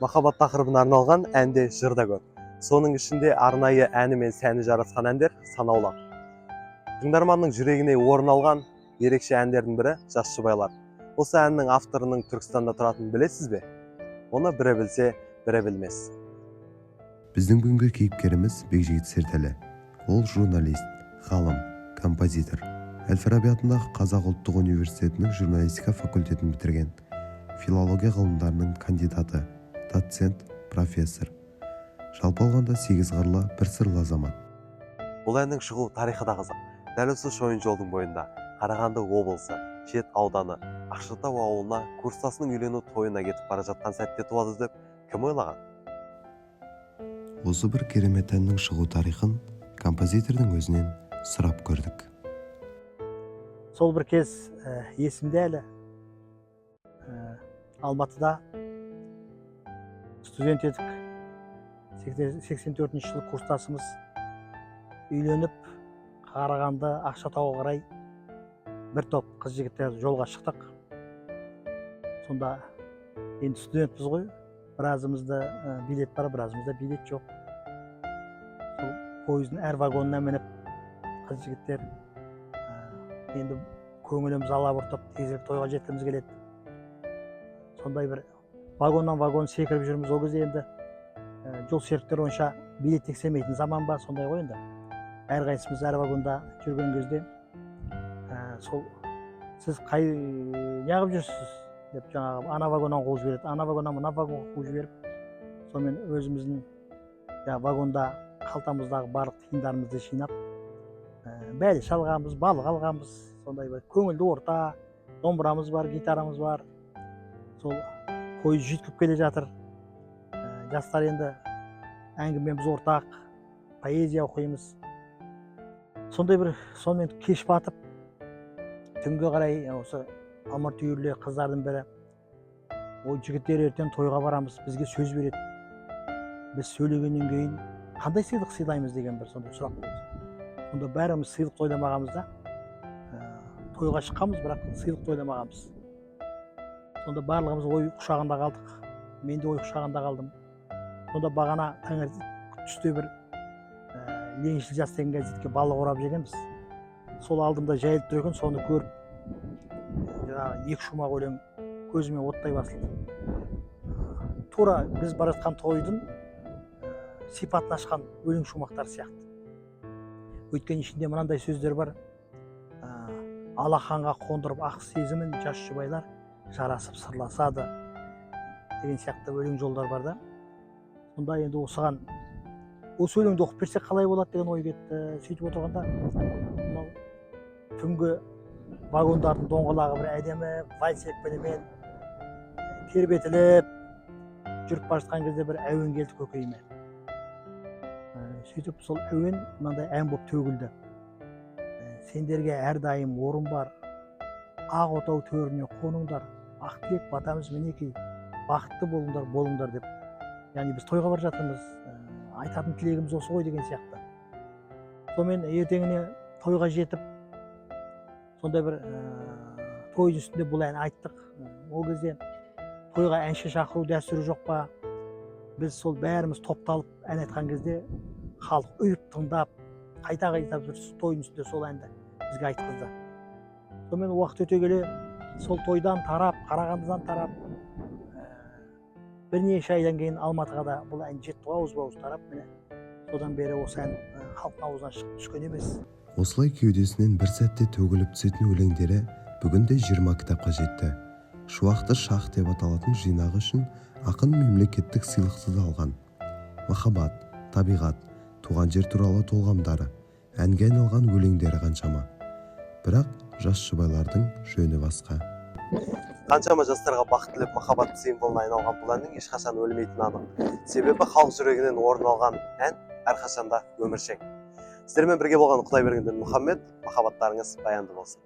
Махаббат тақырыбына арналған әнде жыр да көп. Соның ішінде арнайы әні мен сәні жарасқан әндер санаулы. Тыңдарманның жүрегіне орын алған ерекше әндердің бірі «Жас жұбайлар». Осы әннің авторының Түркістанда тұратынын білесіз бе? Оны бірі білсе, бірі білмес. Біздің бүгінгі кейіпкеріміз Бекжігіт Сертәлі. Ол журналист, ғалым, композитор. Әл-Фараби атындағы Қазақ ұлттық университетінің журналистика факультетін бітірген. Филология ғылымдарының кандидаты, доцент, профессор. Жалпы алғанда 8 қырлы, бір сырлы азамат. Бұл әннің шығу тарихы да қызық. Дәл осы шойын жолдың бойында Қарағанды облысы, Шет ауданы, Ақшатау ауылына курстасының үйлену тойына кетіп бара жатқан сәтте туады деп кім ойлаған? Осы бір керемет әннің шығу тарихын композитордың өзінен сұрап көрдік. Сол бір кез есімде әлі Алматыда студент едік. 84 жылы курстасымыз үйленіп, Қарағанды Ақшатауға қарай бір топ қыз жігіттер жолға шықтық. Сонда енді студентпіз ғой, біразымызда билет бар, біразымызда билет жоқ. Сол пойыздың әр вагонына мініп, қыз жігіттер енді көңіліміз алабұртып, тезірек тойға жеткіміз келеді. Сондай бір вагоннан вагон секіріп жүрміз. Ол кезде енді жол серіктер онша билет тексермейтін заман ба, сондай ғой енді. Әрқайсымыз әр вагонда жүрген кезде сол сіз неғып жүрсіз деп жаңағы ана вагоннан қуып жібереді, ана вагоннан мына вагонға қуып жіберіп, сонымен өзіміздің вагонда қалтамыздағы барлық тиындарымызды жинап, бәле шалғанбыз, балық алғанбыз, сондай бір көңілді орта, домбырамыз бар, гитарамыз бар. Сол пойыз жүйткіп келе жатыр. Жастар енді әңгімеміз ортақ, поэзия оқимыз. Сондай бір сонымен кеш батып, түнге қарай осы ымырт үйірлі қыздардың бірі, ой жігіттер ертең тойға барамыз, бізге сөз береді. Біз сөйлегеннен кейін қандай сыйлық сыйлаймыз деген бір сондай сұрақ болды. Сонда бәріміз сыйлық ойламағанбыз да, тойға шыққанбыз, бірақ сыйлық ойламағанбыз. Сонда барлығымыз ой құшағында қалдық. Мен де ой құшағында қалдым. Сонда бағана таңертең түсте бір лениншіл жас деген газетке балық орап жегенбіз. Сол алдымда жайылып тұр екен, соны көріп, екі шумақ өлең көзіме оттай басылды. Тура біз бара жатқан тойдың сипатын ашқан өлең шумақтар сияқты. Өйткені ішінде мынандай сөздер бар: алақанға қондырып ақ сезімін жас жұбайлар жарасып сырласады деген сияқты өлең жолдар бар да. Сонда енді осыған осы өлеңді оқып берсек қалай болады деген ой кетті. Сөйтіп отырғанда түнгі вагондардың доңғалағы бір әдемі вальс екпінімен тербетіліп жүріп бара жатқан кезде бір әуен келді көкейіме. Сөйтіп сол әуен мынандай ән болып төгілді. Сендерге әрдайым орын бар, ақ отау төріне қоныңдар, ақ тілек батамыз мінекей, бақытты болыңдар деп. Яғни біз тойға бара жатырмыз, айтатын тілегіміз осы ғой деген сияқты. Сонымен ертеңіне тойға жетіп, сондай бір той үстінде бұл ән айттық. Ол кезде тойға әнші шақыру дәстүрі жоқ па? Біз сол бәріміз топталып ән айтқан кезде халық ұйып тыңдап, қайта тойдың үстінде сол әнді бізге айтқызды. Сонымен уақыт өте келе сол тойдан тарап, Қарағандыдан тарап, бірнеше айдан кейін Алматыға да бұл ән жетті, ауыз тарап, міне содан бері осы ән халықтың аузынан шығып түскен емес. Осылай кеудесінен бір сәтте төгіліп түсетін өлеңдері бүгінде 20 кітапқа жетті. Шуақты шақ деп аталатын жинағы үшін ақын мемлекеттік сыйлықты да алған. Махаббат, табиғат, туған жер туралы толғамдары, әнге айналған өлеңдері қаншама. Бірақ жас жұбайлардың жөні басқа. Қаншама жастарға бақыт тілеп махаббат символына айналған бұл әннің ешқашан өлмейтіні анық. Себебі халық жүрегінен орын алған ән әрқашанда өміршең. Сіздермен бірге болған Құдайбергенден Мұхаммед, махаббаттарыңыз баянды болсын.